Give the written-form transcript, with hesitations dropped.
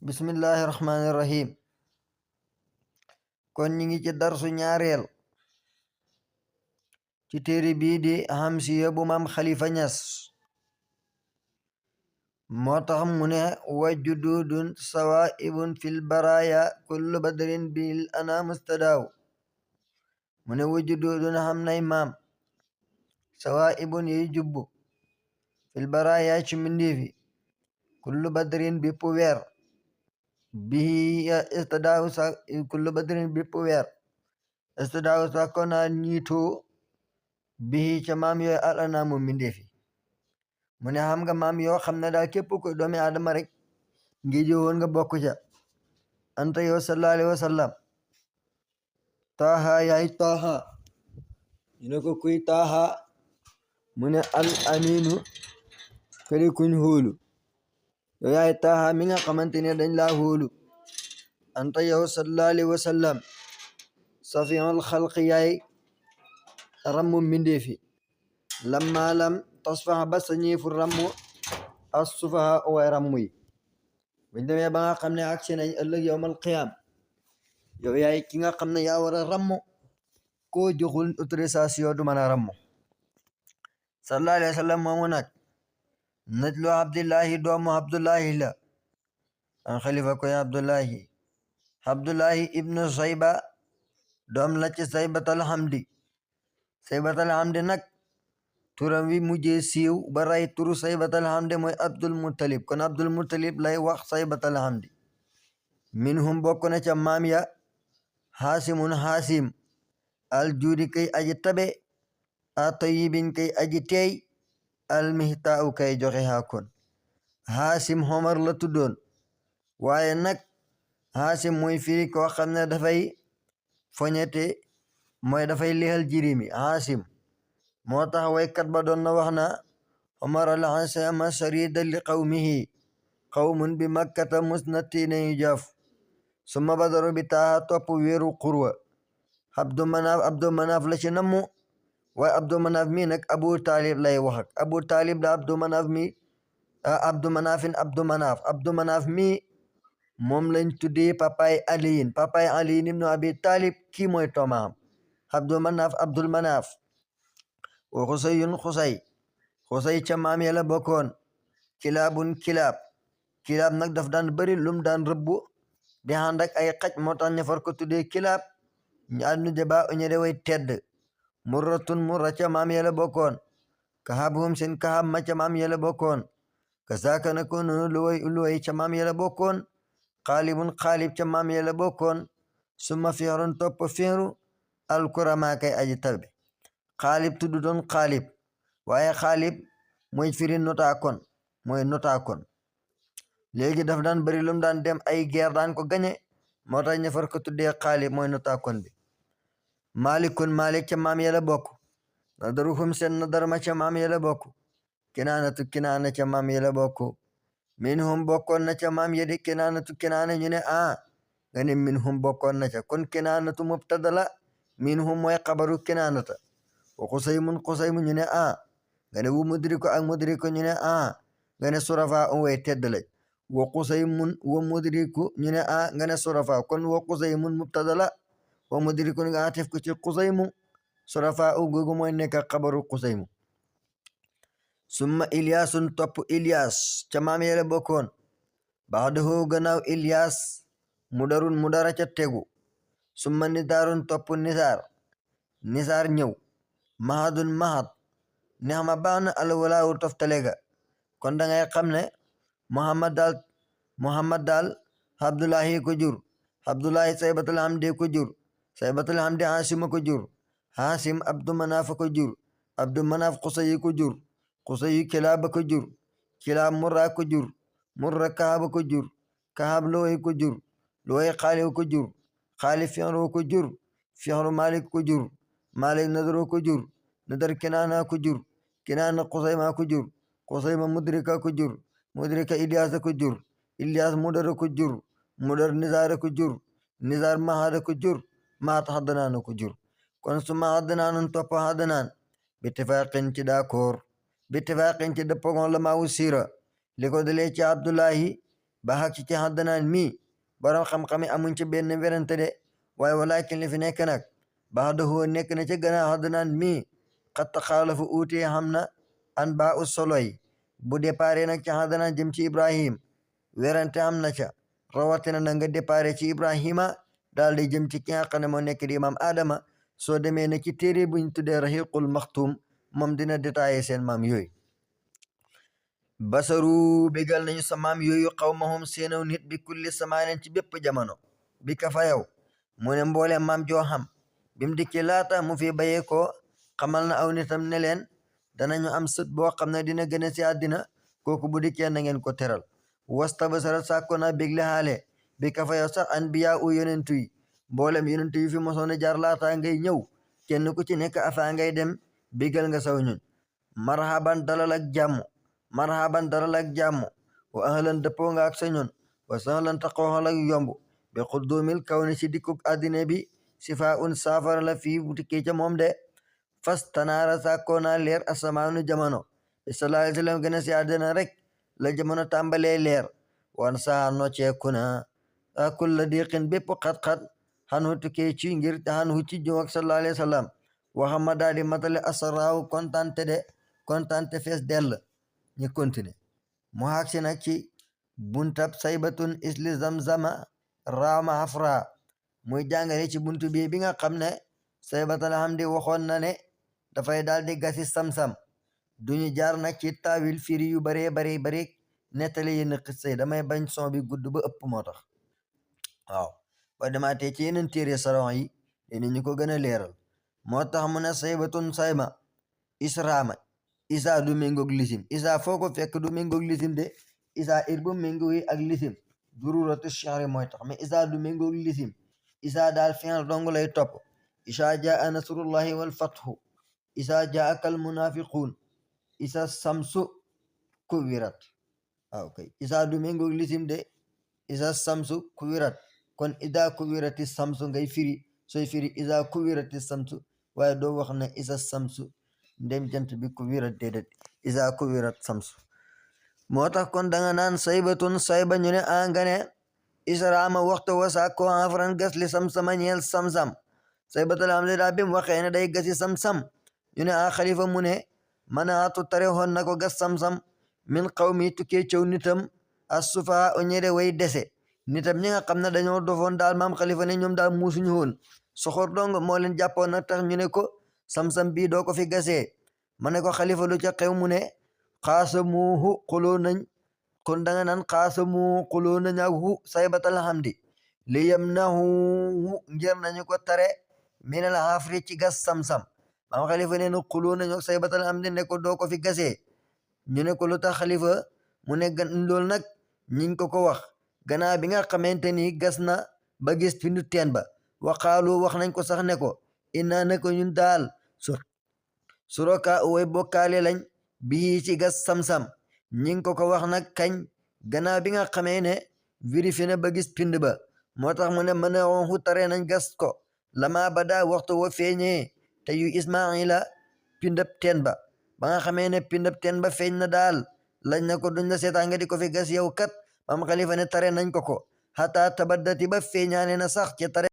bismillahi rahmaani rahim kon ñi ngi ci darsu ñaareel ci téere bii di Hamziya bu maam Khalifa Niass moo tax mu ne wa jududun sawaibun fil baraya kullu badrin bil ana mustadaaw mu ne wa jududun xam nay maam sawaibun yiy jubbu fil baraya ci mbindeefi kullu badrin bépp weer bihi istadaaw sa kullu badrin bépp weer istadaaw sa kona ñiitoo bihi ca maam yooyu al anaamu mbindeefi mu ne xam nga maam yoo xam ne daal képp ko doomi aadama rek ngi jowoon nga bokk ca anta yow sallallahu alayhi wa sallam taaha yaay taaha ñu ne ko kuy taaha mu ne al aminu kadi kuñ hóolu yow yaay taaha mi nga xamante ne dañ laa hóolu anta yow sallallahu alayhi wa sallam safiul xalqi yaay rammu mbindeefi lamma lam tasfaha ba sa ñiifu rammu as sufaha way rammu yi buñ demee ba nga xam ne ak si nañ ëllëg yowmal qiyaam yow yaay ki nga xam ne yaa war a rammu koo joxul autorisation du mën a rammu sallallahu alayhi wa sallam moomu nag najlu abdillahi doomu abdullahi la an xalifa koy abdullahi ibnu sayba doom la ci saybatal hamdi nag turam wi mujjee siiw ba ray turu saybatal hamdi mooy abdul muttalib kon abdul muttalib lay wax saybatal hamdi minhum bokk na ca maam ya haasimun haasim al juudi kay aji tabe a tayyibin kay aji teey al mihtaau kay joxe haa kon haasim homar la tuddoon waaye nag haasim mooy firi koo xam ne dafay foñete mooy dafay lixal jirimi haasim moo tax waykat ba doon na wax na omar al hasama sarida li qawmihi qawmun bi makkata musnatina yujaaf summa badaru bi taaha topp wéeru xurwa abdu manaaf la ci namu waaye abdu manaaf mi nag abu taalib lay wax ak abu taalib la abdu manaaf mi moom lañ tuddee papay aliyin ibnu abi taalib kii mooy tomaam abdul manaaf wa xusayun xusay ca maam ya la bokkoon kilaabun kilaab nag daf daan bëri lum daan rëbbu di ànd ak ay xaj moo tax ñu far ko tuddee kilaab ñu àddu jaba uñede way tedd murra ca maam ya la bokkoon kahabhum seen kahab ma ca maam ya la bokkoon kasaaka na ko noonu luway ca maam ya la bokkoon xaalibun xaalib ca maam ya la bokkoon summa fiirun topp fiiru alkurama kay aji talbe xaalib tuddu doon xaalib waaye xaalib mooy firi notaakon léegi daf daan bari lum daan dem ay guerre daan ko gañe moo tax ñu far ko tuddee xaalib mooy notaakon bi malik ca maam ya la bokk nadaruhum seen nadar ma ca maam ya la bokk kinaana ca maam ya la bokk minhum bokkoon na ca maam ya di kinaana ñu ne nga ne minhum bokkoon na ca kon kinaanatu mubtada la minhum mooy xabaru kinaanata wa xusaymu ñu ne nga ne wu mudriku ak mudriku ñu ne nga ne surafa way tedd lañ wa xusaymun wa mudriku ñu ne nga ne surafa kon wa xusaymun mubtada la wa mudriku nga atif ko ci xusaymu surafa googu mooy nekk xabaru xusaymu summa ilyasun topp ilyas ca maam yele bokkoon baxdahu gannaaw ilyas mudara ca tegu summa nisaarun topp nisaar ñëw mahadun mahad neex ma baax na alwalaawu toftalega kon da ngay xam ne muhammad daal abdullahi ko jur abdullahi saybatul hamdi ko jur saybatul hamdi haasima ko jur haasim abdu manaaf ko jur abdu manaaf xusayi ko jur xusayi kilaaba ko jur kilaab murra ko jur murra kaaba ko jur kaab looy ko jur looy xaalib ko jur xaalib fi'ru ko jur fi'ru malik ko jur malik nadaro ko jur nadar kinaana ko jur kinaana xusayma ko jur xusayma mudrika ko jur mudrika ilyaasa ko jur ilyaas mudara ko jur mudar nizaara ko jur nizaar mahada ko jur mahat haddanaana ko jur kon suma haddanaanun topp haddanaan bittifaqin ci d'accord bittifaqin ci dëppogon la maawu siira li ko dalee ci abdullahi ba xag ci Adnaan mi borom xam-xam yi amuñ ci benn werante de waaye walakin li fi nekk nag baxdahu nekk na ci gannaaw Adnaan mi xat taxaalafu uutee xam na an ba u soloy bu déparé nag ci Adnaan jëm ci Ibrahim werante am na ca rawatina na nga déparé ci Ibrahima daal di jëm ci ki nga xam ne moo nekk di imam Adama soo demee na ci téere buñ tuddee Rahiqul Maxtum moom dina détaillé seen maam yooyu basaru bégal nañu sa maam yooyu xawmahum seenaw nit bi kulli samaanin ci bépp jamono bi ka fa yow mu ne mboole maam joo xam bim dikki laata mu fi bayee ko xamal na aw nitam ne leen danañu am sët boo xam ne dina gën a si àddina kooku bu dikkee na ngeen ko teral wasta basara sàkko na bégle xaale bi ka fa yow sax anbiya u yonentu yi mboolem yonentu yi fi mosoon a jaar laata ngay ñëw kenn ku ci nekk afa ngay dem bégal nga saw ñun marhaban dalal ak jàmm marhaban dalal ak jàmm wa ahlan dëppoo nga ak sa ñun wa sahlan taqooxal ak yomb bi xuddumil kaw ni ci dikkuk àddina bi sifa un saafara la fii bu tikkee ca moom de fas tanaara sàkkoo naa leer asamaanu jamono bi sallallahu alayhi wa sallam gën a si àddina rek la jamono tàmbalee leer wan saa nocceeku na a kulla diqin bépp xat-xat xanu tukkee ci ngir xanu ci jum ak sallallahu alayhi wa sallam waxama daal di matale asaraaw kontante de kontante fees dell ñu continue mu xaagsi nag ci buntab saybatun isli zamzama raama afra muy jàngale ci buntu bi nga xam ne saybatal hamdi waxoon na ne dafay daal di gasi sam-sam duñu jaar nag ci taawil firi yu baree bari nettali yenn xissa yi damay bañ son bi gudd ba ëpp moo tax waaw ba demaatee ci yeneen téere saron yi dina ñu ko gën a leeral moo tax mu ne saybatun sayma israama isa du méngoog lisim isa foo ko fekk du méngoog lisim de isa ir bu méngoo yi ak lisim dururatu shi'ri mooy tax mais isa du méngoog lisim isa daal fi'l dong lay topp isa jaa nasrullahi wal fathu isa jaa kal munafiqun isa samsu kuwirat waaw kay isa du méngoog lisim de isa samsu kuwirat kon ida kuwirati samsu ngay firi sooy firi isa kuwirati samsu waaye doo wax ne isa samsu ndem jant bi kuwirat déedéet isa kuwirat samsu moo tax kon danga naan saybatun sayba ñu ne angane israama waxtu wasa ko afran gas li sam-sama ñeel sam-sam saybatal am daa bim waxee ne day gasi sam-sam ñu ne a xalifa mu ne manaatu tare hoon na ko gas sam-sam min qawmi tukkee caw nitam assufa o ñede way dese nitam ñi nga xam ne dañoo dofoon daal maam xalifa ne ñoom daal muusuñu woon soxor dong moo leen jàppoon nag tax ñu ne ko sam-sam bii doo ko fi gasee ma ne ko xalifa lu ca xew mu ne xaasamuhu xuloo nañ kon danga naan xaasamuhu xuloo nañ ak hu saybatal hamdi li yamnahu ngir nañu ko tare minal hafri ci gas sam-sam maam xalifa ne nu xuloo nañu ak saybatal hamdi ne ko doo ko fi gasee ñu ne ko lu tax xalifa mu ne loolu nag ñiñ ko wax gannaaw bi nga xamante ni gas na ba gis pindu teen ba waxaalu wax nañ ko sax ne ko inna ne ko ñun daal suroka way bokkaale lañ bii ci gas sam-sam ñi ko wax nag kañ gannaaw bi nga xamee ne vérifié na ba gis pind ba moo tax mu ne mën a xu tare nañ gas ko lama ba daa waxtu wa feeñee te yu Ismaila pindab teen ba nga xamee ne pindab teen ba feeñ na daal lañ na ko duñ la seetaan nga di ko fi gas yow kat maam xalifa ne tare nañ ko xataa tabaddati ba feeñaane na sax ci tare